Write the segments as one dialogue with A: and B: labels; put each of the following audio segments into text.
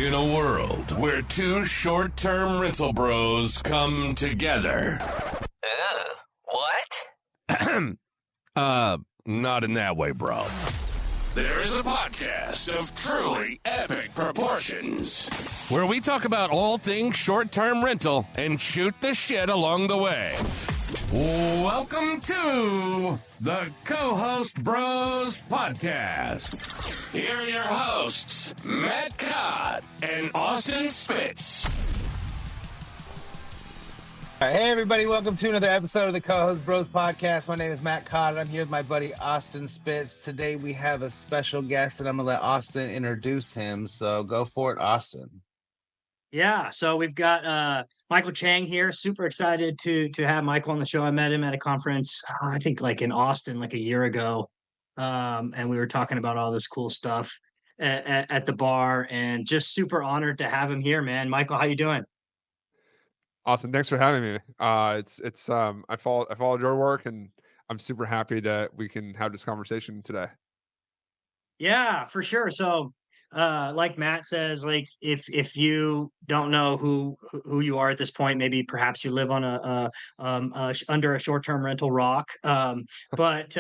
A: In a world where two short-term rental bros come together.
B: What?
A: Not in that way, bro. There's a podcast of truly epic proportions where we talk about all things short-term rental and shoot the shit along the way. Welcome to the Co-Host Bros Podcast. Here are your hosts, Matt Codd and Austin Spitz.
C: Hey everybody, welcome to another episode of the Co-Host Bros Podcast. My name is Matt Codd. I'm here with my buddy Austin Spitz. Today we have a special guest and I'm going to let Austin introduce him. So go for it, Austin.
D: Yeah, so we've got Michael Chang here. Super excited to have Michael on the show. I met him at a conference, I think like in Austin, like a year ago. And we were talking about all this cool stuff at the bar and just super honored to have him here, man. Michael, how you doing?
E: Awesome. Thanks for having me. I followed your work and I'm super happy that we can have this conversation today.
D: Yeah, for sure. So, like Matt says, like if you don't know who you are at this point, maybe perhaps you live on under a short-term rental rock. But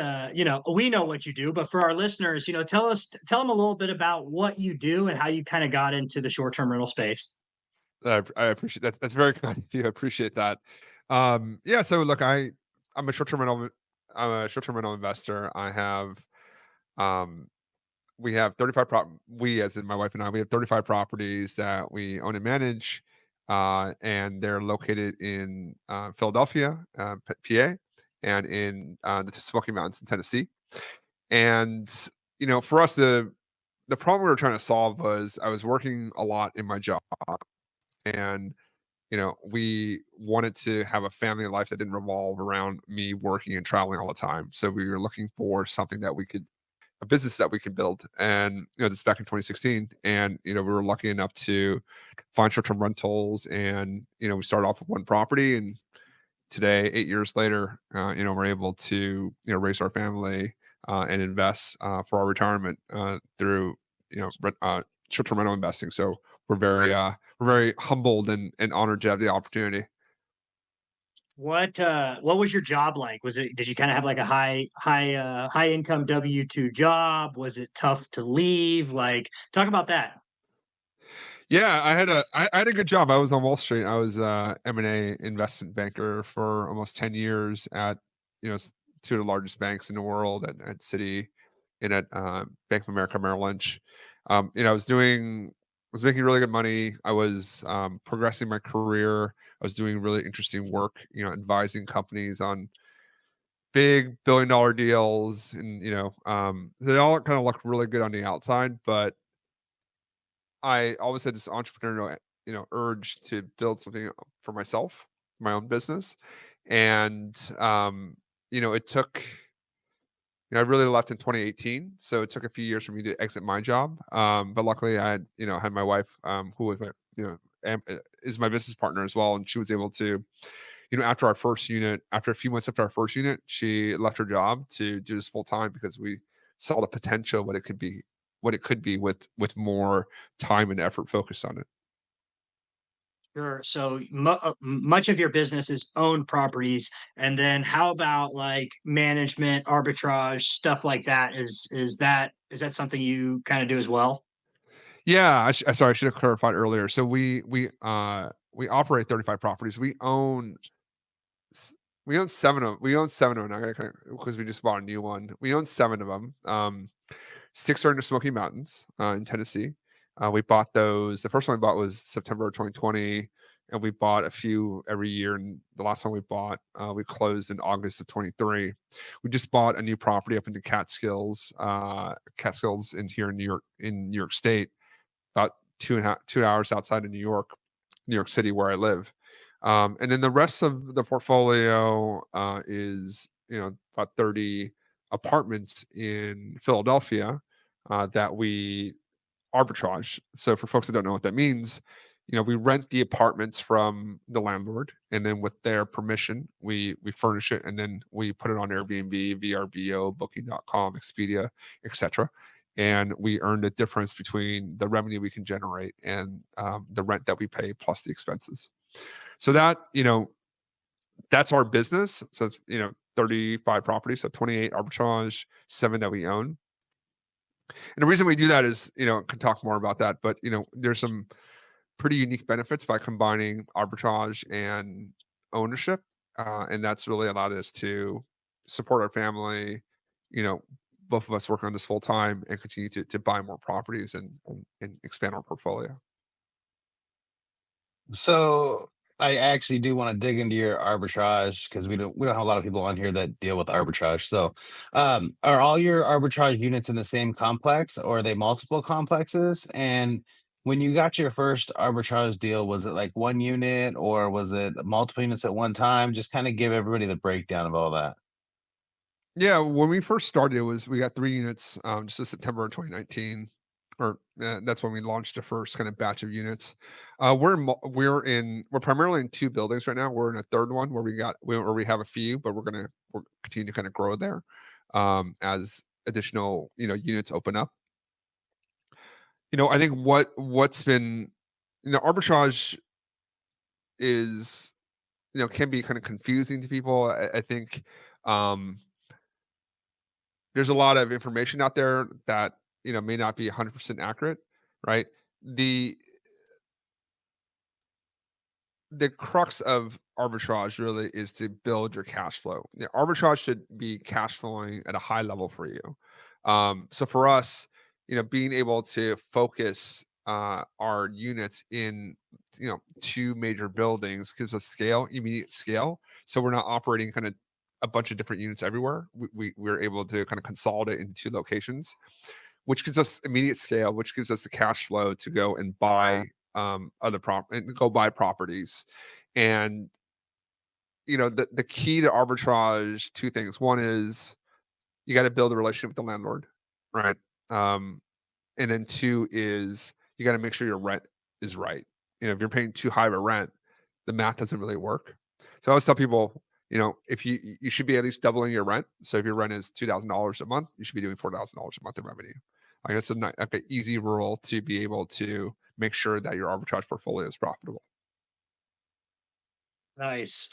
D: we know what you do. But for our listeners, tell them a little bit about what you do and how you kind of got into the short-term rental space.
E: I appreciate that. That's very kind of you. I appreciate that. So look, I'm a short-term rental investor. I have, we have 35 we, as in my wife and I, we have 35 properties that we own and manage, and they're located in Philadelphia, PA, and in the Smoky Mountains in Tennessee. And for us, the problem we were trying to solve was I was working a lot in my job. And, we wanted to have a family life that didn't revolve around me working and traveling all the time. So we were looking for something a business that we could build. And, this is back in 2016. And, we were lucky enough to find short-term rentals. And, we started off with one property. And today, 8 years later, we're able to, raise our family and invest for our retirement through, short-term rental investing. So we're very humbled and honored to have the opportunity.
D: What was your job like? Did you kind of have like a high income W-2 job? Was it tough to leave? Like, talk about that.
E: Yeah, I had a good job. I was on Wall Street. I was M&A investment banker for almost 10 years at two of the largest banks in the world, at Citi and at Bank of America Merrill Lynch. I was making really good money. I was progressing my career. I was doing really interesting work, advising companies on big billion-dollar deals. And, they all kind of looked really good on the outside. But I always had this entrepreneurial, urge to build something for myself, my own business. And, it took... I really left in 2018, so it took a few years for me to exit my job. But luckily, I had, had my wife, who was my, is my business partner as well, and she was able to, after a few months after our first unit, she left her job to do this full time because we saw the potential what it could be with more time and effort focused on it.
D: Sure. So much of your business is owned properties, and then how about like management, arbitrage, stuff like that? Is that something you kind of do as well?
E: Yeah, sorry, I should have clarified earlier. So we operate 35 properties. We own 7 of them. Because we just bought a new one. We own 7 of them. 6 are in the Smoky Mountains in Tennessee. We bought those. The first one we bought was September of 2020, and we bought a few every year. And the last one we bought, we closed in August of 23. We just bought a new property up in the Catskills in New York State, about 2 hours outside of New York City, where I live. And then the rest of the portfolio is about 30 apartments in Philadelphia that we arbitrage. So for folks that don't know what that means, we rent the apartments from the landlord, and then with their permission, we furnish it, and then we put it on Airbnb, VRBO, Booking.com, Expedia, etc. and we earn the difference between the revenue we can generate and the rent that we pay plus the expenses. So that, that's our business. So it's, 35 properties, so 28 arbitrage, 7 that we own. And the reason we do that is, can talk more about that, but there's some pretty unique benefits by combining arbitrage and ownership. And that's really allowed us to support our family, both of us working on this full time and continue to buy more properties and expand our portfolio.
C: So I actually do want to dig into your arbitrage because we don't have a lot of people on here that deal with arbitrage. So are all your arbitrage units in the same complex, or are they multiple complexes? And when you got your first arbitrage deal, was it like one unit or was it multiple units at one time? Just kind of give everybody the breakdown of all that.
E: Yeah, when we first started, we got 3 units just in September of 2019, or that's when we launched the first kind of batch of units. We're primarily in 2 buildings right now. We're in a third one where we have a few, but we're continue to kind of grow there as additional units open up. I think what's been arbitrage is can be kind of confusing to people. I think there's a lot of information out there that may not be 100% accurate, right? The crux of arbitrage really is to build your cash flow. Arbitrage should be cash flowing at a high level for you. So for us, being able to focus our units in 2 major buildings gives us immediate scale. So we're not operating kind of a bunch of different units everywhere. We're able to kind of consolidate into 2 locations, which gives us immediate scale, which gives us the cash flow to go and buy buy properties. And the key to arbitrage, 2 things. One is you got to build a relationship with the landlord, right? And then 2 is you got to make sure your rent is right. If you're paying too high of a rent, the math doesn't really work. So I always tell people, if you should be at least doubling your rent. So if your rent is $2,000 a month, you should be doing $4,000 a month in revenue. Like that's an easy rule to be able to make sure that your arbitrage portfolio is profitable.
D: Nice.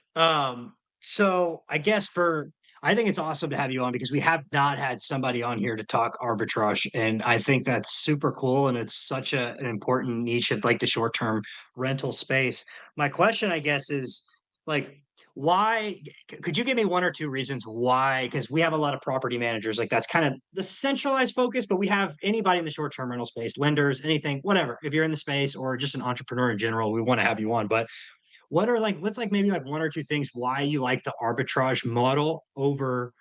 D: So I guess I think it's awesome to have you on because we have not had somebody on here to talk arbitrage, and I think that's super cool, and it's such an important niche of like the short-term rental space. My question, I guess, is like, why could you give me 1 or 2 reasons why? Because we have a lot of property managers, like that's kind of the centralized focus, but we have anybody in the short-term rental space, lenders, anything, whatever. If you're in the space or just an entrepreneur in general, we want to have you on. But what's like maybe like 1 or 2 things why you like the arbitrage model over,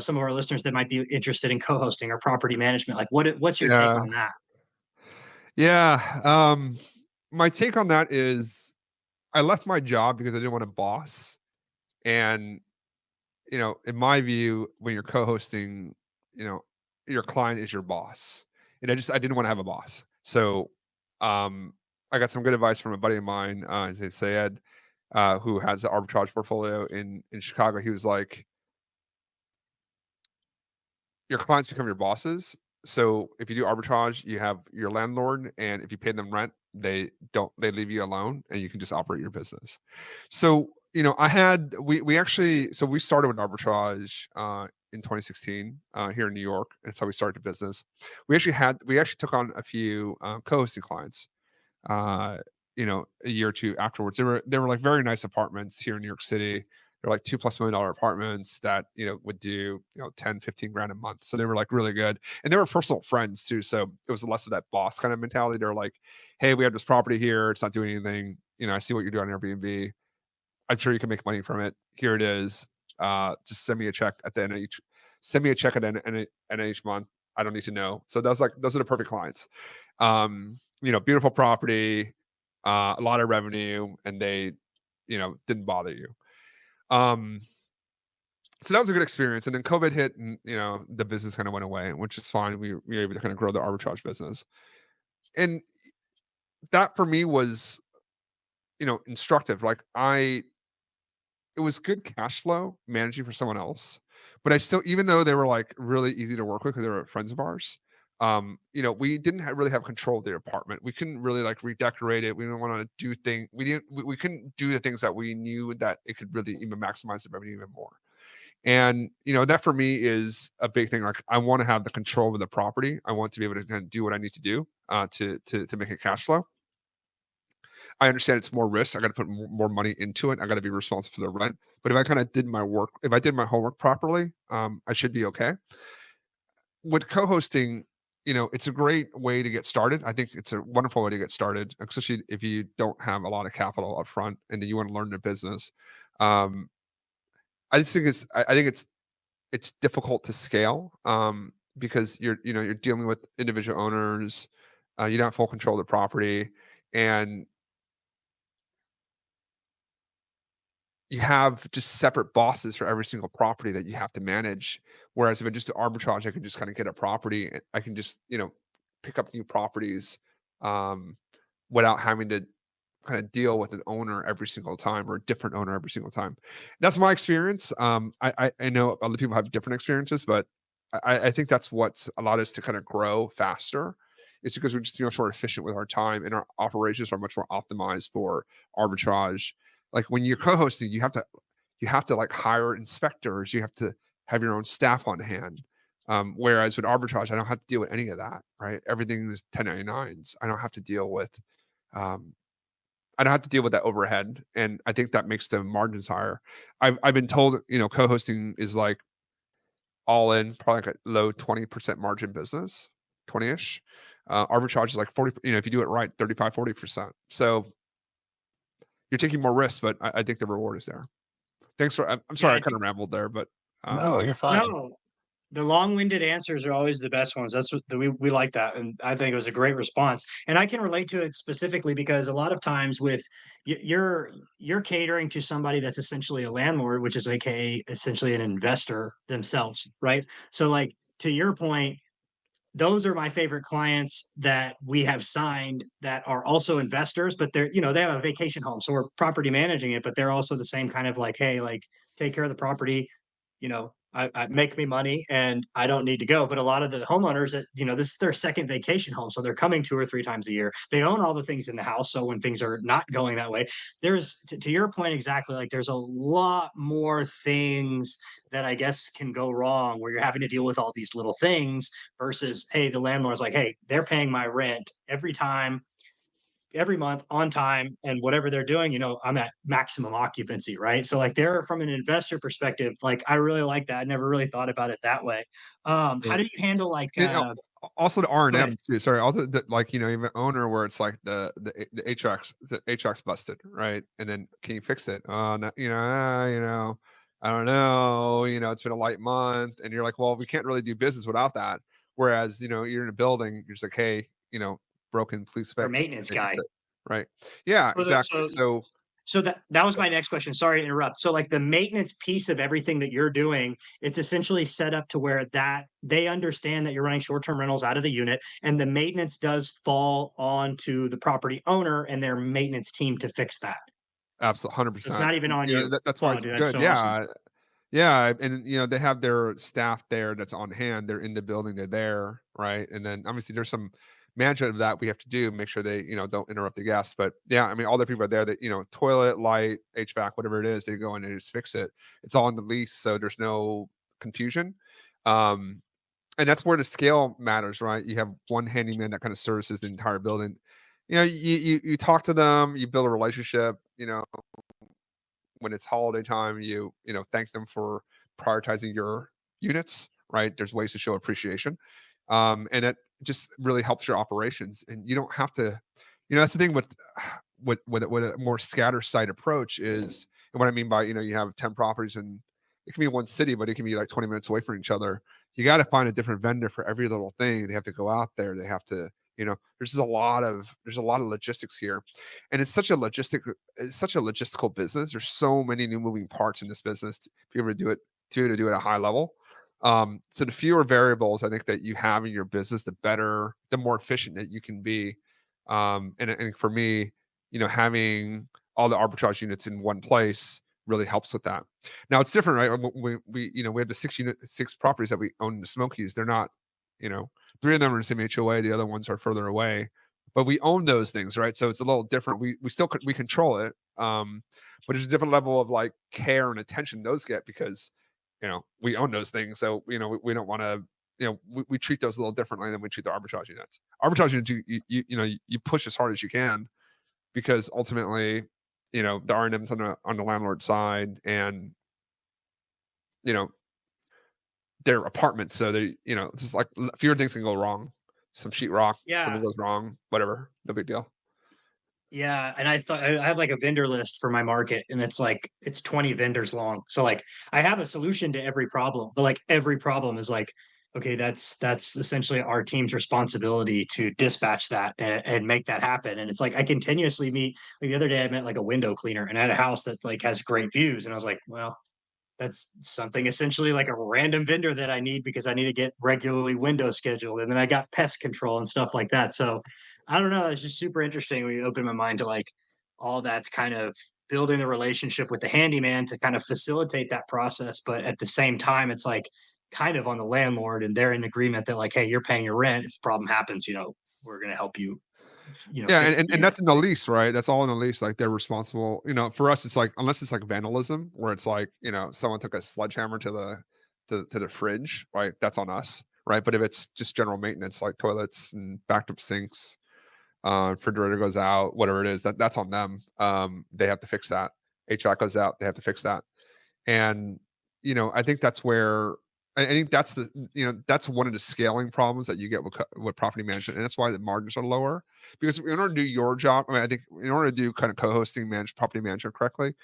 D: some of our listeners that might be interested in co-hosting or property management? Like what's your take
E: Yeah.
D: on that?
E: Yeah. My take on that is I left my job because I didn't want a boss. And, in my view, when you're co-hosting, your client is your boss. And I didn't want to have a boss. So I got some good advice from a buddy of mine, his name's Sayed, who has an arbitrage portfolio in Chicago. He was like, your clients become your bosses. So if you do arbitrage, you have your landlord, and if you pay them rent, they leave you alone, and you can just operate your business. So we started with arbitrage in 2016 here in New York. That's how we started the business. We actually took on a few co-hosting clients. A year or 2 afterwards. They were like very nice apartments here in New York City. They're like $2+ million apartments that would do 10, 15 grand a month. So they were like really good, and they were personal friends too. So it was less of that boss kind of mentality. They're like, hey, we have this property here. It's not doing anything. I see what you're doing on Airbnb. I'm sure you can make money from it. Here it is. Just send me a check at the end of each. Send me a check at the end of each month. I don't need to know. So those are the perfect clients. Beautiful property, a lot of revenue, and they, didn't bother you. So that was a good experience. And then COVID hit, and the business kind of went away, which is fine. We were able to kind of grow the arbitrage business, and that for me was, instructive. Like it was good cash flow managing for someone else, but I still, even though they were like really easy to work with because they were friends of ours, we didn't really have control of the apartment. We couldn't really like redecorate it. We didn't want to do things. We couldn't do the things that we knew that it could really even maximize the revenue even more. And, that for me is a big thing. Like I want to have the control over the property. I want to be able to kind of do what I need to do to make it cash flow. I understand it's more risk. I got to put more money into it. I got to be responsible for the rent. But if I kind of did my work, if I did my homework properly, I should be okay. With co-hosting, it's a great way to get started. I think it's a wonderful way to get started, especially if you don't have a lot of capital up front and you want to learn the business. I just think it's difficult to scale because you're dealing with individual owners. You don't have full control of the property, and you have just separate bosses for every single property that you have to manage. Whereas if I just do arbitrage, I can just kind of get a property. I can just, pick up new properties without having to kind of deal with an owner every single time or a different owner every single time. That's my experience. I know other people have different experiences, but I think that's what's allowed us to kind of grow faster. It's because we're just much more efficient with our time, and our operations are much more optimized for arbitrage. Like when you're co-hosting, you have to like hire inspectors. You have to have your own staff on hand. Whereas with arbitrage, I don't have to deal with any of that, right? Everything is 1099s. I don't have to deal with that overhead. And I think that makes the margins higher. I've been told, co-hosting is like all in, probably like a low 20% margin business, 20-ish. Arbitrage is like 40, if you do it right, 35, 40%. So you're taking more risks, but I think the reward is there. Thanks for, I'm sorry, I kind of rambled there, but.
C: No, you're fine.
D: No, the long-winded answers are always the best ones. That's what we like that, and I think it was a great response. And I can relate to it specifically because a lot of times with you're catering to somebody that's essentially a landlord, which is aka essentially an investor themselves, right? So like to your point, those are my favorite clients that we have signed that are also investors, but they're, they have a vacation home. So we're property managing it, but they're also the same kind of like, hey, like take care of the property, I make me money and I don't need to go. But a lot of the homeowners that, this is their second vacation home. So they're coming 2 or 3 times a year. They own all the things in the house. So when things are not going that way, there's to your point, exactly, like there's a lot more things that I guess can go wrong where you're having to deal with all these little things versus, hey, the landlord's like, hey, they're paying my rent every month on time, and whatever they're doing, I'm at maximum occupancy, right? So like they're from an investor perspective, like I really like that. I never really thought about it that way. How do you handle like
E: also the
D: go ahead.
E: R&M too? Sorry, also like even owner where it's like the HVAC's busted, right? And then can you fix it? No, I don't know. It's been a light month, and you're like, well, we can't really do business without that. Whereas you're in a building, you're just like, hey, broken, please
D: Or
E: fix.
D: maintenance guy.
E: Right. Yeah, exactly.
D: So that was my next question. Sorry to interrupt. So like the maintenance piece of everything that you're doing, it's essentially set up to where that they understand that you're running short-term rentals out of the unit, and the maintenance does fall onto the property owner and their maintenance team to fix that.
E: Absolutely, 100%.
D: It's not even on you.
E: That's why it's
D: dude,
E: good.
D: so
E: Yeah.
D: awesome.
E: Yeah, and they have their staff there that's on hand. They're in the building. They're there, right? And then obviously there's some management of that we have to do, make sure they don't interrupt the guests. But yeah, I mean all the people are there that toilet, light, HVAC, whatever it is, they go in and just fix it. It's all in the lease, so there's no confusion. And that's where the scale matters, right? You have one handyman that kind of services the entire building. You talk to them, you build a relationship. When it's holiday time, you thank them for prioritizing your units, right? There's ways to show appreciation. And it just really helps your operations. And you don't have to, that's the thing with a more scatter site approach is, and what I mean by, you have 10 properties and it can be one city, but it can be like 20 minutes away from each other. You got to find a different vendor for every little thing. They have to go out there. They have to, there's a lot of logistics here, and it's such a logistical business. There's so many new moving parts in this business to be able to do it at a high level. So the fewer variables I think that you have in your business, the more efficient that you can be. And for me, having all the arbitrage units in one place really helps with that. Now it's different, right? We have the 6 properties that we own in the Smokies. They're not 3 of them are in the same HOA, the other ones are further away, but we own those things, right? So it's a little different. We still we control it, but there's a different level of like care and attention those get because we own those things. So we don't want to. We treat those a little differently than we treat the arbitrage units. Arbitrage units, you push as hard as you can because ultimately, the R&M's on the landlord side, and they're apartments, so they it's just like fewer things can go wrong. Some sheetrock, something goes wrong, whatever, no big deal.
D: Yeah, and I thought I have like a vendor list for my market, and it's 20 vendors long. So like I have a solution to every problem, but like every problem is like, okay, that's essentially our team's responsibility to dispatch that and make that happen. And it's like I continuously meet. Like the other day, I met like a window cleaner, and I had a house that like has great views, and I was like, well, that's something essentially like a random vendor that I need because I need to get regularly window scheduled. And then I got pest control and stuff like that. So I don't know. It's just super interesting when you open my mind to like all that's kind of building the relationship with the handyman to kind of facilitate that process. But at the same time, it's like kind of on the landlord and they're in agreement that like, hey, you're paying your rent. If a problem happens, we're going to help you.
E: Yeah, and that's in the lease, right? That's all in the lease. Like they're responsible. For us, it's like unless it's like vandalism, where it's like someone took a sledgehammer to the fridge, right? That's on us, right? But if it's just general maintenance, like toilets and backed up sinks, refrigerator goes out, whatever it is, that's on them. They have to fix that. HVAC goes out, they have to fix that. And I think that's where I think that's that's one of the scaling problems that you get with property management, and that's why the margins are lower. Because in order to do your job, I think in order to do kind of co-hosting, property management correctly,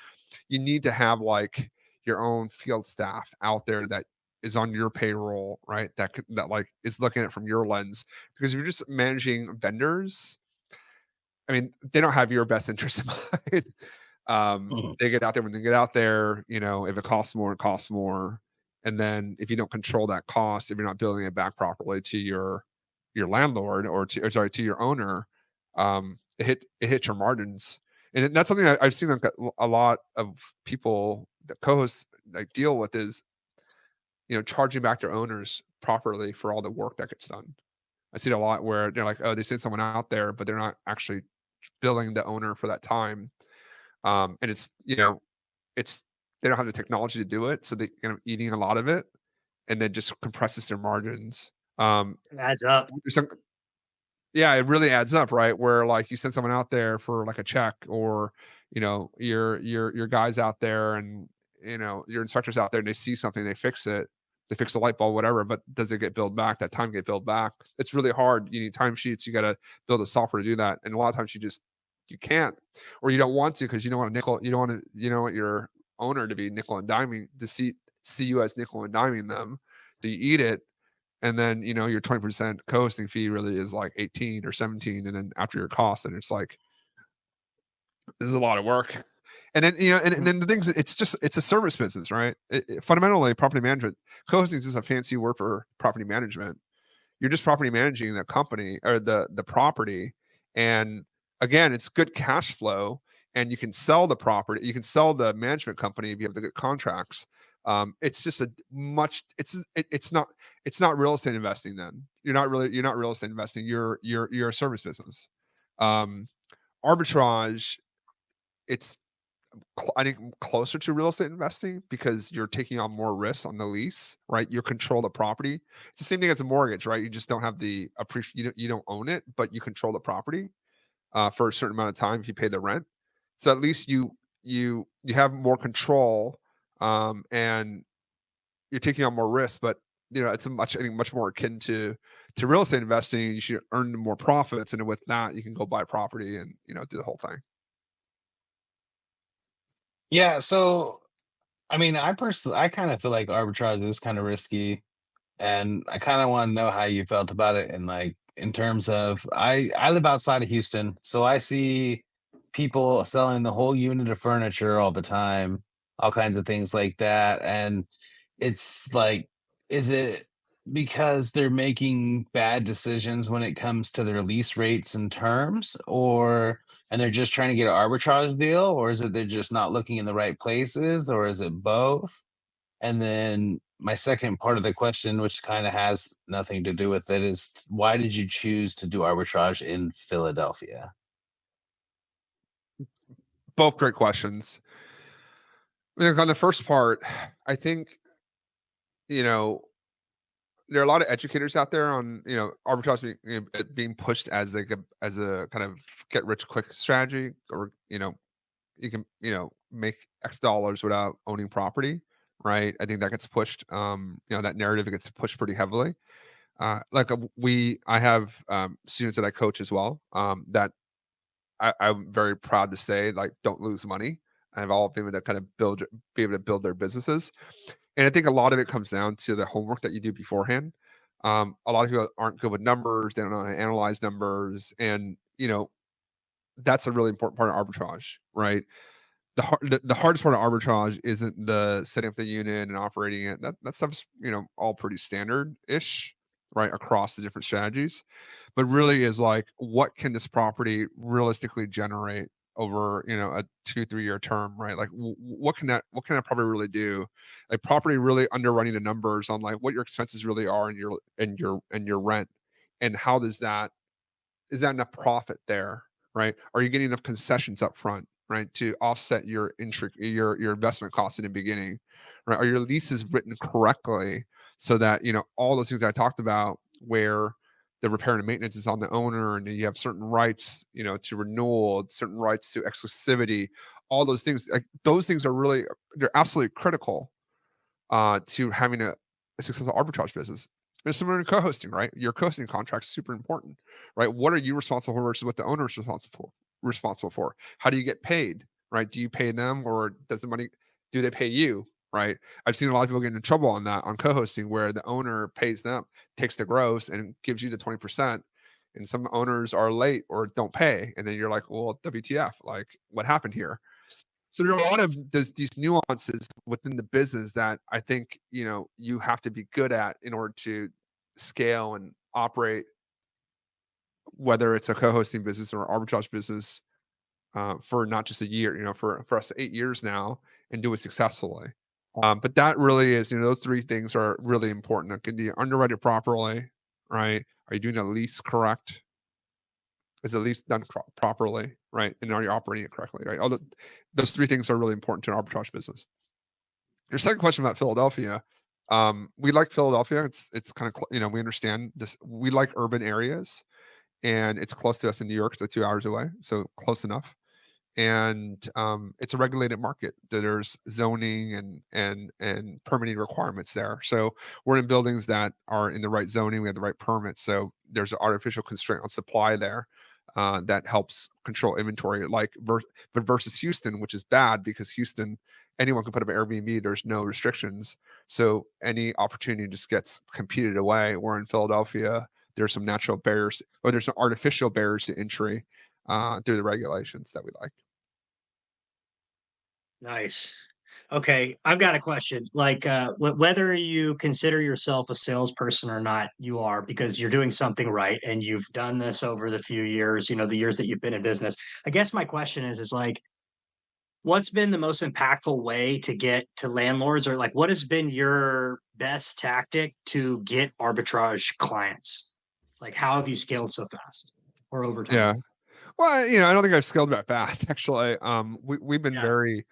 E: you need to have like your own field staff out there that is on your payroll, right? That like is looking at it from your lens. Because if you're just managing vendors, I mean, they don't have your best interest in mind. They get out there when they get out there, if it costs more, it costs more. And then if you don't control that cost, if you're not billing it back properly to your landlord or to your owner, it hits your margins. And that's something I've seen like a lot of people that co-hosts like deal with is, charging back their owners properly for all the work that gets done. I see it a lot where they're like, oh, they send someone out there, but they're not actually billing the owner for that time. And it's they don't have the technology to do it, so they kind of eating a lot of it, and then just compresses their margins.
D: It adds up.
E: Yeah, it really adds up, right? Where like you send someone out there for like a check, or your guys out there, and your inspectors out there, and they see something, they fix it, they fix a light bulb, whatever. But does it get billed back? That time get billed back? It's really hard. You need timesheets. You got to build a software to do that, and a lot of times you can't, or you don't want to because you don't want to nickel. You don't want to. You don't want your owner to be nickel and diming to see you as nickel and diming them. Do you eat it? And then your 20% co-hosting fee really is like 18 or 17, and then after your costs, and it's like this is a lot of work. And then and then the things, it's a service business, right? Fundamentally, property management co-hosting is just a fancy word for property management. You're just property managing the company or the property, and again, it's good cash flow, and you can sell the property, you can sell the management company if you have the good contracts. It's just it's not real estate investing. Then you're not real estate investing. You're a service business. Arbitrage, it's I think closer to real estate investing because you're taking on more risks on the lease, right? You control the property. It's the same thing as a mortgage, right? You just don't have the you don't own it, but you control the property for a certain amount of time if you pay the rent. So at least you have more control, and you're taking on more risk. But it's I think much more akin to real estate investing. You should earn more profits, and with that, you can go buy property and do the whole thing.
C: Yeah, so I mean, I kind of feel like arbitrage is kind of risky, and I kind of want to know how you felt about it. And like in terms of, I live outside of Houston, so I see people selling the whole unit of furniture all the time, all kinds of things like that. And it's like, is it because they're making bad decisions when it comes to their lease rates and terms, or and they're just trying to get an arbitrage deal, or is it they're just not looking in the right places, or is it both? And then my second part of the question, which kind of has nothing to do with it, is why did you choose to do arbitrage in Philadelphia?
E: Both great questions. I mean, on the first part, I think, you know, there are a lot of educators out there on, arbitrage being pushed as a kind of get rich quick strategy, or you can make X dollars without owning property, right? I think that gets pushed. That narrative gets pushed pretty heavily. I have students that I coach as well. That I'm very proud to say, like, don't lose money. I've all been able to kind of be able to build their businesses. And I think a lot of it comes down to the homework that you do beforehand. A lot of people aren't good with numbers. They don't know how to analyze numbers. And, that's a really important part of arbitrage, right? The hardest part of arbitrage isn't the setting up the unit and operating it. That stuff's, all pretty standard-ish, right, across the different strategies. But really is like, what can this property realistically generate over, a 2-3 year term, right? Like, what can that property really do? Like, property really underwriting the numbers on, like, what your expenses really are, and your rent, and how is that enough profit there, right? Are you getting enough concessions up front, right, to offset your your investment costs in the beginning, right? Are your leases written correctly so that, all those things I talked about, where the repair and maintenance is on the owner, and you have certain rights, to renewal, certain rights to exclusivity, all those things, like, those things they're absolutely critical to having a successful arbitrage business. It's similar to co-hosting, right? Your co-hosting contract is super important, right? What are you responsible for versus what the owner is responsible for? How do you get paid, right? Do you pay them, or do they pay you, right? I've seen a lot of people get in trouble on that, on co-hosting, where the owner pays them, takes the gross, and gives you the 20%. And some owners are late or don't pay. And then you're like, well, WTF, like, what happened here? So there are a lot of these nuances within the business that I think, you have to be good at in order to scale and operate, whether it's a co-hosting business or arbitrage business, for not just a year, for us 8 years now, and do it successfully. But that really is, those three things are really important. Like, do you underwrite it properly, right? Are you doing the lease correct? Is the lease done properly, right? And are you operating it correctly, right? Those three things are really important to an arbitrage business. Your second question about Philadelphia, we like Philadelphia. It's kind of, we understand this. We like urban areas, and it's close to us in New York. It's like 2 hours away, so close enough. And it's a regulated market. There's zoning and permitting requirements there. So we're in buildings that are in the right zoning. We have the right permits. So there's an artificial constraint on supply there that helps control inventory. But versus Houston, which is bad, because Houston, anyone can put up an Airbnb. There's no restrictions. So any opportunity just gets competed away. We're in Philadelphia. There's some natural barriers, or there's some artificial barriers to entry through the regulations that we like.
D: Nice. Okay, I've got a question. Like, whether you consider yourself a salesperson or not, you are, because you're doing something right, and you've done this over the few years, the years that you've been in business. I guess my question is like, what's been the most impactful way to get to landlords, or like, what has been your best tactic to get arbitrage clients? Like, how have you scaled so fast or over time?
E: Yeah. Well, I don't think I've scaled that fast, actually. We've been
D: Yeah.
E: very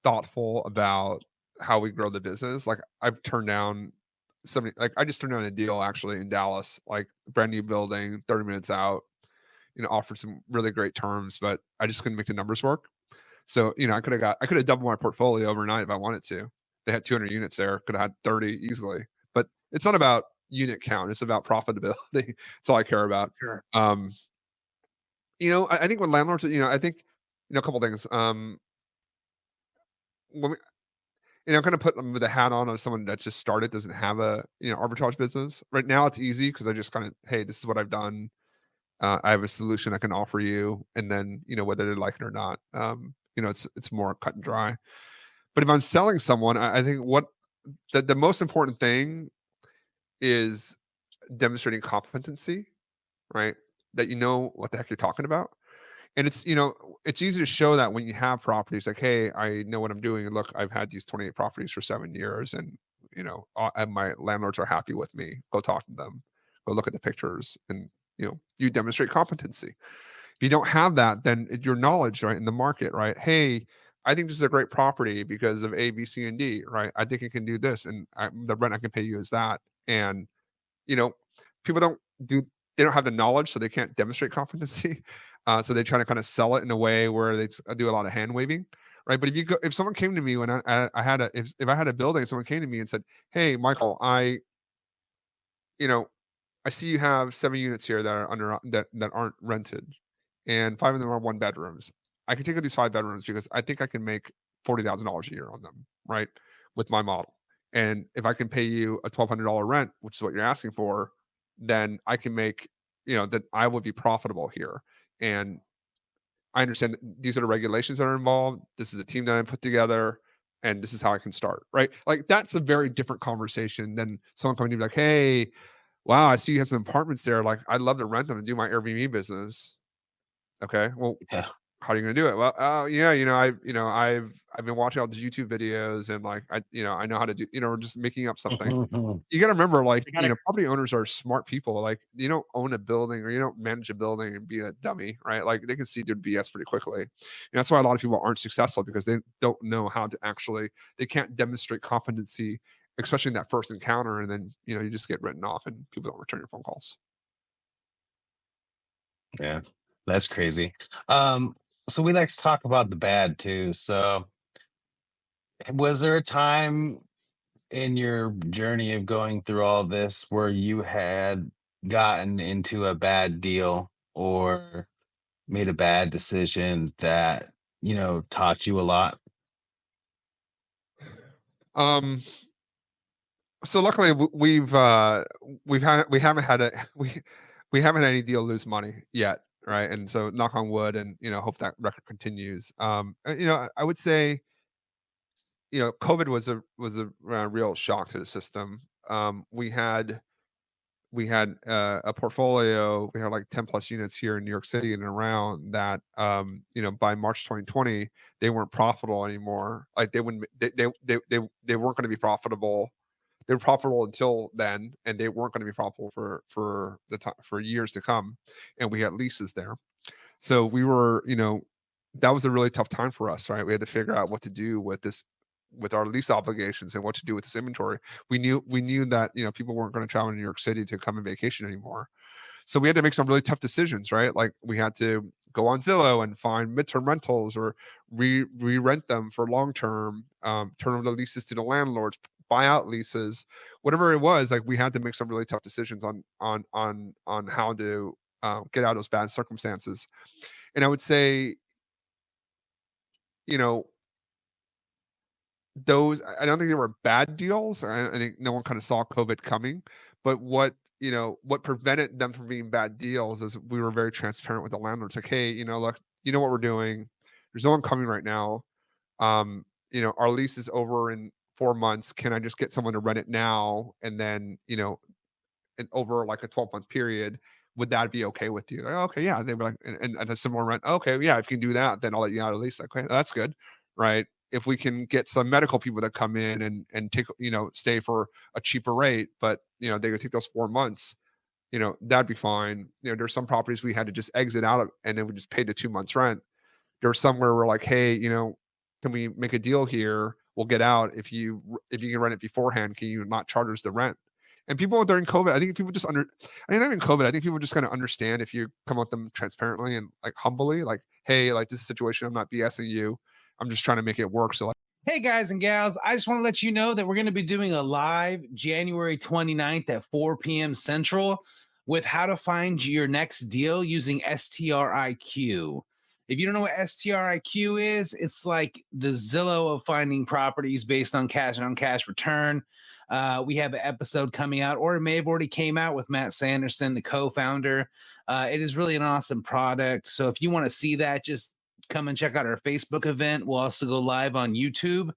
E: thoughtful about how we grow the business. Like, I've turned down I just turned down a deal actually in Dallas, like, brand new building, 30 minutes out, offered some really great terms, but I just couldn't make the numbers work. So, I could have doubled my portfolio overnight if I wanted to. They had 200 units there, could have had 30 easily. But it's not about unit count, it's about profitability. It's all I care about.
D: Sure.
E: I think when landlords, I think, a couple things. When kind of put the hat on of someone that's just started, doesn't have a, arbitrage business. Right now it's easy because I just kind of, hey, this is what I've done. I have a solution I can offer you. And then, whether they like it or not, it's more cut and dry. But if I'm selling someone, I think the most important thing is demonstrating competency, right? That you know what the heck you're talking about. And it's easy to show that when you have properties, like, hey, I know what I'm doing. And look, I've had these 28 properties for 7 years, and and my landlords are happy with me. Go talk to them, go look at the pictures, and you demonstrate competency. If you don't have that, then your knowledge, right, in the market, right? Hey, I think this is a great property because of A, B, C, and D, right? I think it can do this, and the rent I can pay you is that. And people they don't have the knowledge, so they can't demonstrate competency. So they try to kind of sell it in a way where they do a lot of hand waving, right? But if someone came to me when I had if I had a building, someone came to me and said, "Hey, Michael, I see you have 7 units here that are that aren't rented, and 5 of them are 1 bedrooms. I can take these 5 bedrooms because I think I can make $40,000 a year on them, right? With my model. And if I can pay you a $1,200 rent, which is what you're asking for, then I can make, that I would be profitable here. And I understand that these are the regulations that are involved. This is a team that I put together, and this is how I can start, right? Like that's a very different conversation than someone coming to me like, hey, wow, I see you have some apartments there. Like, I'd love to rent them and do my Airbnb business. Okay, well,
C: Yeah.
E: how are you going to do it? Well, yeah, I've been watching all these YouTube videos, and like, I know how to do, just making up something. You got to remember, like, property owners are smart people. Like, you don't own a building or you don't manage a building and be a dummy, right? Like, they can see their BS pretty quickly. And that's why a lot of people aren't successful, because they don't know how to they can't demonstrate competency, especially in that first encounter. And then, you just get written off and people don't return your phone calls.
C: Yeah, that's crazy. So we like to talk about the bad too. So was there a time in your journey of going through all this where you had gotten into a bad deal or made a bad decision that, taught you a lot?
E: So luckily we haven't had we haven't had any deal lose money yet, right? And so knock on wood, and hope that record continues. I would say, COVID was a real shock to the system. We had a portfolio. We had like 10 plus units here in New York City and around that. By March 2020, they weren't profitable anymore. Like they wouldn't. They weren't going to be profitable. They were profitable until then, and they weren't going to be profitable for the time for years to come. And we had leases there, so we were, that was a really tough time for us, right? We had to figure out what to do with this, with our lease obligations, and what to do with this inventory. We knew that people weren't going to travel to New York City to come and vacation anymore, so we had to make some really tough decisions, right? Like we had to go on Zillow and find midterm rentals or re-rent them for long term, turn over the leases to the landlords, buy out leases, whatever it was. Like we had to make some really tough decisions on how to get out of those bad circumstances. And I would say, those, I don't think they were bad deals. I think no one kind of saw COVID coming, but what prevented them from being bad deals is we were very transparent with the landlords. Like, hey, look, what we're doing. There's no one coming right now. Our lease is over in 4 months. Can I just get someone to rent it now? And then, and over like a 12-month period, would that be okay with you? Like, okay, yeah. They were like, and a similar rent. Okay, yeah, if you can do that, then I'll let you out at least. Like, okay, that's good, right? If we can get some medical people to come in and take, stay for a cheaper rate, but they could take those 4 months, that'd be fine. There's some properties we had to just exit out of, and then we just paid the 2 months rent. There's somewhere we're like, hey, can we make a deal here? We'll get out if you can rent it beforehand. Can you not charge us the rent? And people during COVID, I think people just not even COVID. I think people just kind of understand if you come with them transparently and like humbly, like, hey, like this is a situation. I'm not BSing you. I'm just trying to make it work. So, like,
C: hey guys and gals, I just want to let you know that we're going to be doing a live January 29th at 4 p.m. Central with how to find your next deal using STRIQ. If you don't know what STRIQ is, it's like the Zillow of finding properties based on cash and on cash return. We have an episode coming out, or it may have already came out, with Matt Sanderson, the co-founder. It is really an awesome product. So if you want to see that, just come and check out our Facebook event. We'll also go live on YouTube.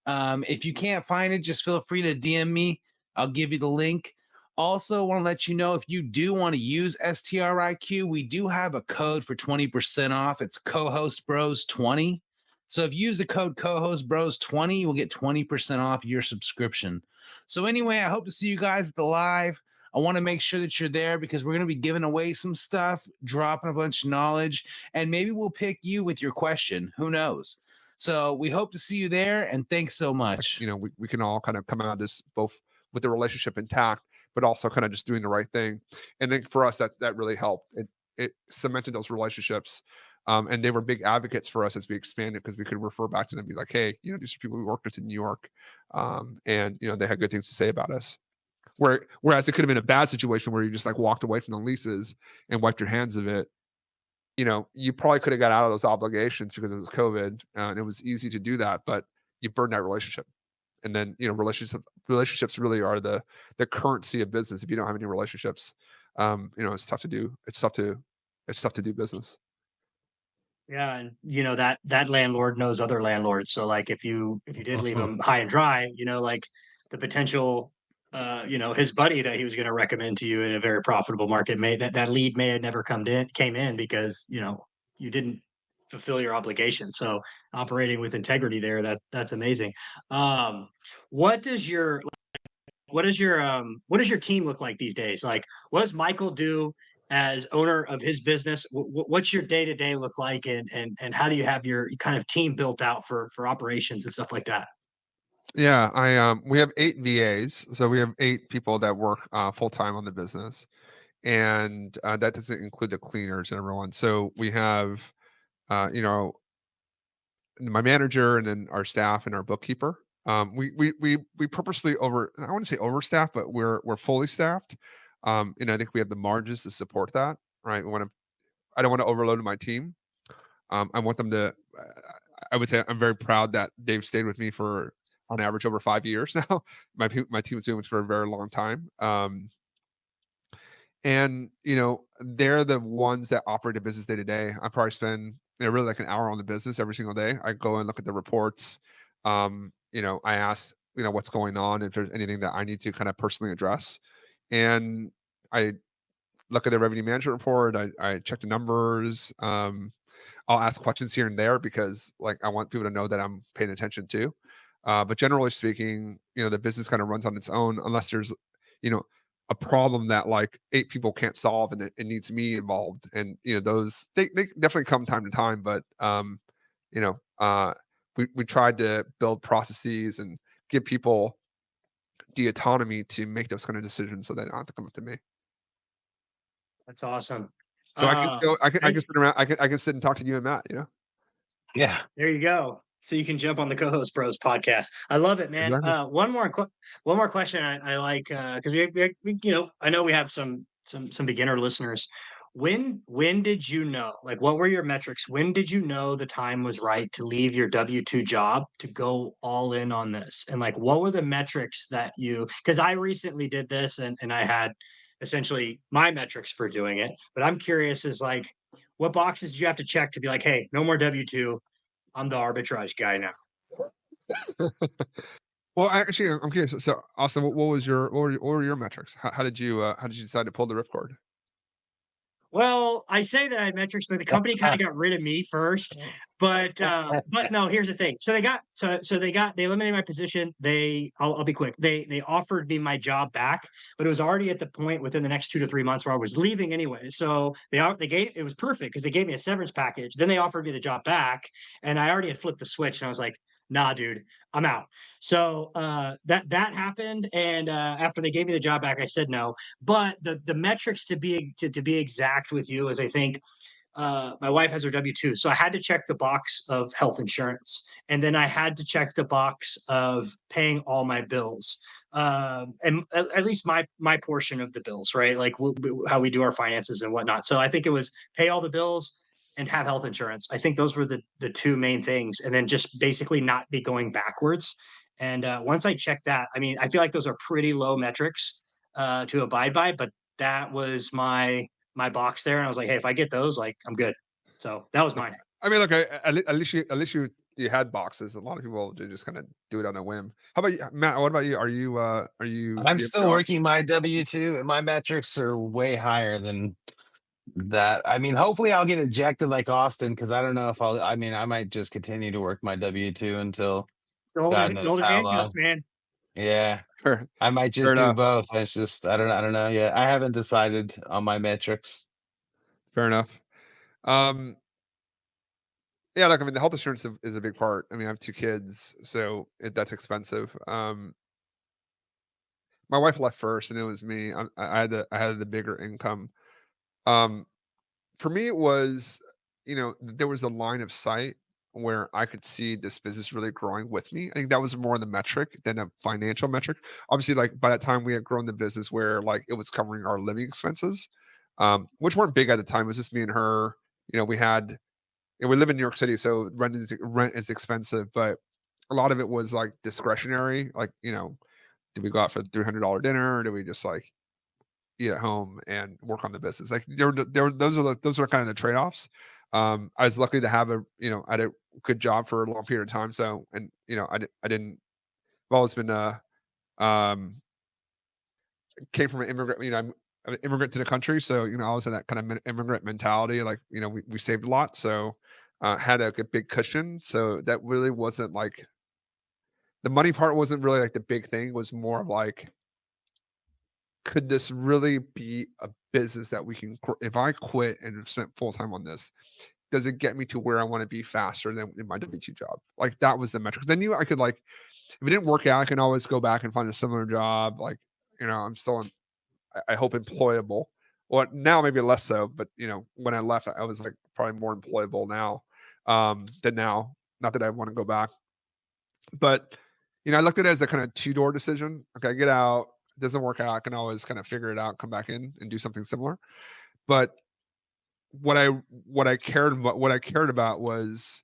C: If you can't find it, just feel free to DM me. I'll give you the link. Also, want to let you know, if you do want to use STRIQ, we do have a code for 20% off. It's co-host bros 20. So if you use the code CoHostBros20, you will get 20% off your subscription. So anyway, I hope to see you guys at the live. I want to make sure that you're there because we're going to be giving away some stuff, dropping a bunch of knowledge, and maybe we'll pick you with your question. Who knows? So we hope to see you there, and thanks so much.
E: You know, we can all kind of come out of this both with the relationship intact, but also kind of just doing the right thing. And then for us, that really helped. It cemented those relationships. And they were big advocates for us as we expanded because we could refer back to them and be like, hey, you know, these are people we worked with in New York. And, you know, they had good things to say about us. Whereas it could have been a bad situation where you just like walked away from the leases and wiped your hands of it. You know, you probably could have got out of those obligations because it was COVID, and it was easy to do that, but you burned that relationship. And then, you know, relationships really are the currency of business. If you don't have any relationships, you know, it's tough to do. It's tough to do business.
D: Yeah, and you know that landlord knows other landlords. So like if you did leave him high and dry, you know, like the potential you know, his buddy that he was going to recommend to you in a very profitable market that lead may have never came in because, you know, you didn't fulfill your obligation. So operating with integrity there, that's amazing. What does your what does your team look like these days? Like, what does Michael do as owner of his business? What's your day to day look like, and how do you have your kind of team built out for operations and stuff like that?
E: Yeah, we have 8 VAs, so we have 8 people that work full time on the business, and that doesn't include the cleaners and everyone. So we have, you know, my manager and then our staff and our bookkeeper. We purposely I wouldn't say overstaffed, but we're fully staffed. And I think we have the margins to support that. Right, I don't want to overload my team. I want them to. I would say I'm very proud that they've stayed with me for on average over 5 years now. My team is doing this for a very long time. And you know, they're the ones that operate a business day to day. I probably spend, you know, really like an hour on the business every single day. I go and look at the reports. You know, I ask, you know, what's going on, if there's anything that I need to kind of personally address. And I look at the revenue management report. I check the numbers. I'll ask questions here and there because like I want people to know that I'm paying attention too. But generally speaking, you know, the business kind of runs on its own unless there's, you know, a problem that like 8 people can't solve and it needs me involved. And, you know, those, they definitely come time to time, but, you know, we tried to build processes and give people the autonomy to make those kind of decisions so they don't have to come up to me.
D: That's awesome.
E: So I can
D: Thank-
E: sit around, I can sit and talk to you and Matt, you know?
C: Yeah.
D: There you go. So you can jump on the Co-host Bros podcast. I love it, man.
E: Exactly.
D: One more question I like because we you know, I know we have some beginner listeners. When did you know? Like, what were your metrics? When did you know the time was right to leave your W-2 job to go all in on this? And like, what were the metrics that you? Because I recently did this and I had essentially my metrics for doing it. But I'm curious, is like, what boxes did you have to check to be like, hey, no more W-2. I'm the arbitrage guy now.
E: Well, I'm curious. So, Austin, what were your metrics? How did you decide to pull the ripcord?
D: Well, I say that I had metrics, but the company kind of got rid of me first. But no, here's the thing. So they eliminated my position. I'll be quick. They offered me my job back, but it was already at the point within the next 2 to 3 months where I was leaving anyway. So it was perfect because they gave me a severance package. Then they offered me the job back, and I already had flipped the switch, and I was like, nah, dude, I'm out. So that happened, and after they gave me the job back, I said no. But the metrics to be exact with you is I think my wife has her W-2, so I had to check the box of health insurance, and then I had to check the box of paying all my bills, and at least my portion of the bills, right? Like how we do our finances and whatnot. So I think it was pay all the bills and have health insurance. I think those were the 2 main things, and then just basically not be going backwards. And once I checked that, I mean, I feel like those are pretty low metrics to abide by, but that was my box there, and I was like, hey, if I get those, like, I'm good. So that was mine.
E: I mean, look, at least you had boxes. A lot of people do just kind of do it on a whim. How about you, Matt? What about you? Are you
C: I'm still working my W-2, and my metrics are way higher than I mean, hopefully I'll get ejected like Austin, because I don't know if I might just continue to work my W-2 until God knows
D: Golden
C: how
D: handcuffs,
C: long.
D: man.
C: Yeah.
E: Fair,
C: I might
E: fair
C: just do
E: enough.
C: both. It's just I don't know yet. I haven't decided on my metrics.
E: Fair enough. Um, yeah, look, I mean, the health insurance is a big part. I mean, I have 2 kids, so that's expensive. My wife left first, and it was me. I had the bigger income. Um, for me, it was, there was a line of sight where I could see this business really growing with me. I think that was more the metric than a financial metric. Obviously, like by that time, we had grown the business where like it was covering our living expenses, which weren't big at the time. It was just me and her. We had, we live in New York City, so rent is expensive, but a lot of it was like discretionary. Like, did we go out for the $300 dinner, or did we just like eat at home and work on the business? Like those are kind of the trade offs. I was lucky to have I had a good job for a long period of time. So, and I didn't. I've always been um, came from an immigrant. I'm an immigrant to the country, so I always had that kind of immigrant mentality. Like we saved a lot, so had a big cushion. So that really wasn't like the money part wasn't really like the big thing. It was more of like, could this really be a business that we can, if I quit and have spent full time on this, does it get me to where I want to be faster than in my W-2 job? Like that was the metric. 'Cause I knew I could, like, if it didn't work out, I can always go back and find a similar job. Like, I'm still, I hope, employable. Well, now maybe less so, but when I left, I was like probably more employable now than now. Not that I want to go back, but I looked at it as a kind of 2-door decision. Okay, I get out, it doesn't work out, I can always kind of figure it out, come back in and do something similar. But what I cared about was,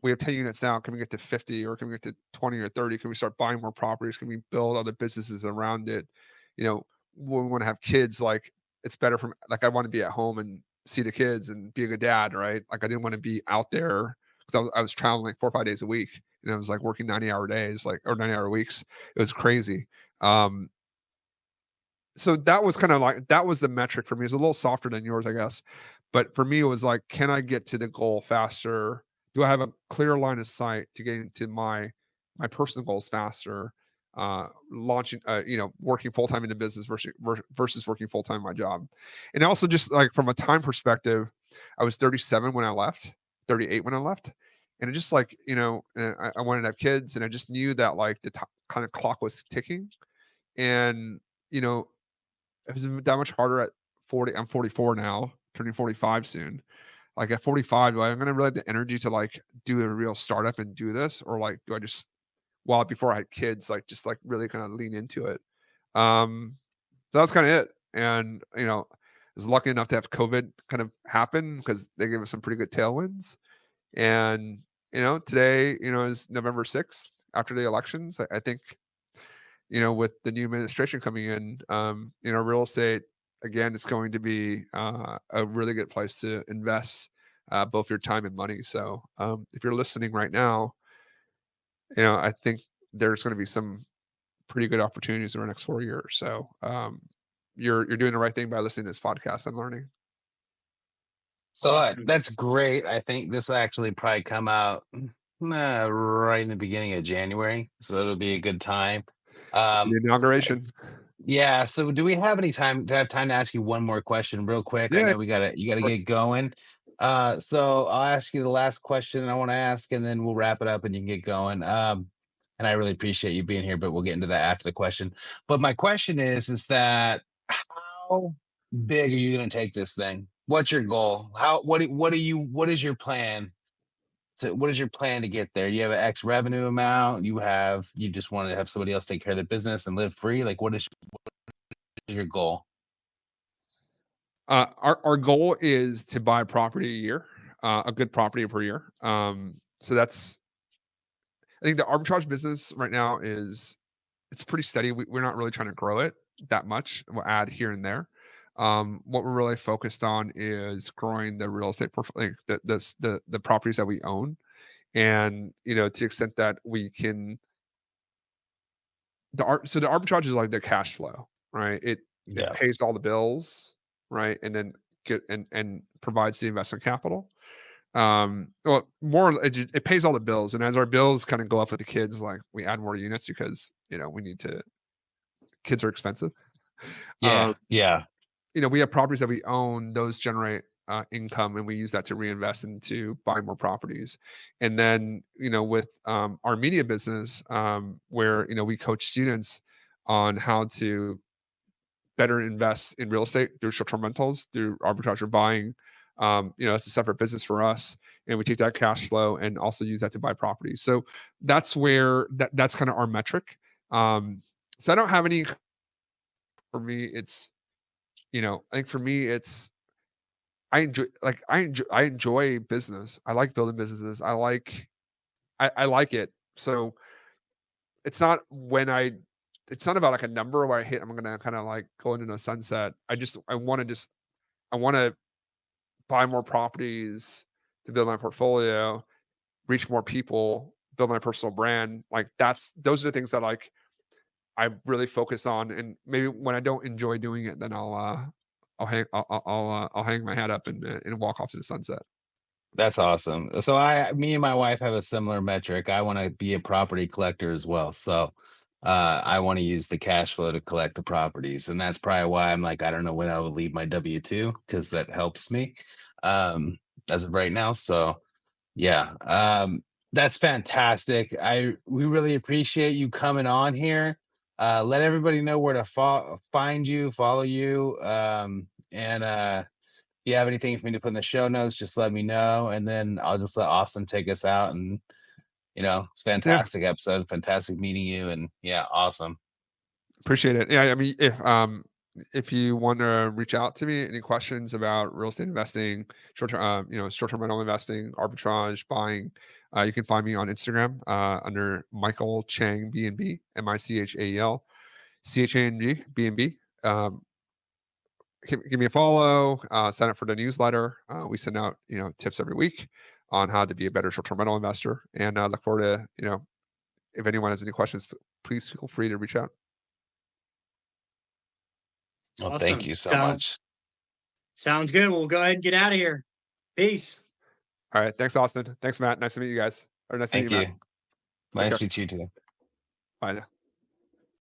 E: we have 10 units now. Can we get to 50, or can we get to 20 or 30? Can we start buying more properties? Can we build other businesses around it? When we want to have kids, like it's better from, like, I want to be at home and see the kids and be a good dad, right? Like I didn't want to be out there because I was traveling like 4 or 5 days a week, and I was like working 90-hour days, like, or 90-hour weeks. It was crazy. So that was kind of like, that was the metric for me. It's a little softer than yours, I guess. But for me, it was like, can I get to the goal faster? Do I have a clear line of sight to getting to my personal goals faster? Launching, working full time in the business versus working full time in my job. And also, just like from a time perspective, I was 37 when I left, 38 when I left, and it just like, I wanted to have kids, and I just knew that like the kind of clock was ticking, and it was that much harder at 40. I'm 44 now, turning 45 soon. Like at 45, do I'm going to really have the energy to like do a real startup and do this? Or like, do I just, well, before I had kids, like just like really kind of lean into it? So that's kind of it. And, I was lucky enough to have COVID kind of happen because they gave us some pretty good tailwinds. And, today, is November 6th after the elections. I think, with the new administration coming in, real estate, again, it's going to be a really good place to invest both your time and money. So if you're listening right now, I think there's going to be some pretty good opportunities in the next 4 years. So you're doing the right thing by listening to this podcast and learning.
C: So that's great. I think this will actually probably come out right in the beginning of January, so it'll be a good time.
E: The inauguration.
C: Yeah. So do we have any time to ask you one more question real quick? I
E: Yeah.
C: know you gotta get going. So I'll ask you the last question I want to ask, and then we'll wrap it up and you can get going. And I really appreciate you being here, but we'll get into that after the question. But my question is that how big are you gonna take this thing? What's your goal? What is your plan? What is your plan to get there? You have an X revenue amount. You just want to have somebody else take care of the business and live free. Like, what is your goal?
E: Our goal is to buy a property a year, a good property per year. So that's, I think the arbitrage business right now it's pretty steady. We're not really trying to grow it that much. We'll add here and there. What we're really focused on is growing the real estate portfolio, like the properties that we own, and to the extent that we can. So the arbitrage is like the cash flow, right? It pays all the bills, right, and then and provides the investment capital. Well, more it pays all the bills, and as our bills kind of go up with the kids, like we add more units because we need to. Kids are expensive.
C: Yeah.
E: We have properties that we own; those generate income, and we use that to reinvest into buying more properties. And then with our media business, where we coach students on how to better invest in real estate through short-term rentals, through arbitrage or buying. It's a separate business for us, and we take that cash flow and also use that to buy property. So that's where that's kind of our metric. So I don't have any. For me, it's I think for me it's I enjoy business. I like building businesses. I like it. So it's not it's not about like a number where I'm gonna kind of like go into a sunset. I want to buy more properties to build my portfolio, reach more people, build my personal brand. Like those are the things that like I really focus on. And maybe when I don't enjoy doing it, then I'll hang my head up and walk off to the sunset.
C: That's awesome. So me and my wife have a similar metric. I want to be a property collector as well. So I want to use the cash flow to collect the properties. And that's probably why I'm like, I don't know when I will leave my W-2 because that helps me as of right now. So yeah, that's fantastic. We really appreciate you coming on here. Let everybody know where to find you, follow you. And if you have anything for me to put in the show notes, just let me know. And then I'll just let Austin take us out. And, it's a fantastic episode. Fantastic meeting you. And yeah, awesome.
E: Appreciate it. Yeah. I mean, if you want to reach out to me, any questions about real estate investing, short-term rental investing, arbitrage, buying, you can find me on Instagram under Michael Chang B&B, MICHAEL CHANG B&B. Give me a follow, sign up for the newsletter. We send out, tips every week on how to be a better short-term rental investor. And look forward to, if anyone has any questions, please feel free to reach out.
C: Well,
D: Awesome.
C: Thank you so much.
D: Sounds good. We'll go ahead and get out of here. Peace.
E: All right. Thanks, Austin. Thanks, Matt. Nice to meet you guys. Or nice to meet you, Matt.
C: Nice to meet you too.
E: Bye now.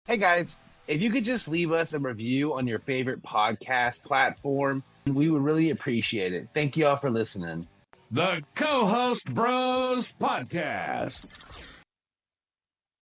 C: Hey guys, if you could just leave us a review on your favorite podcast platform, we would really appreciate it. Thank you all for listening.
A: The Co-Host Bros Podcast.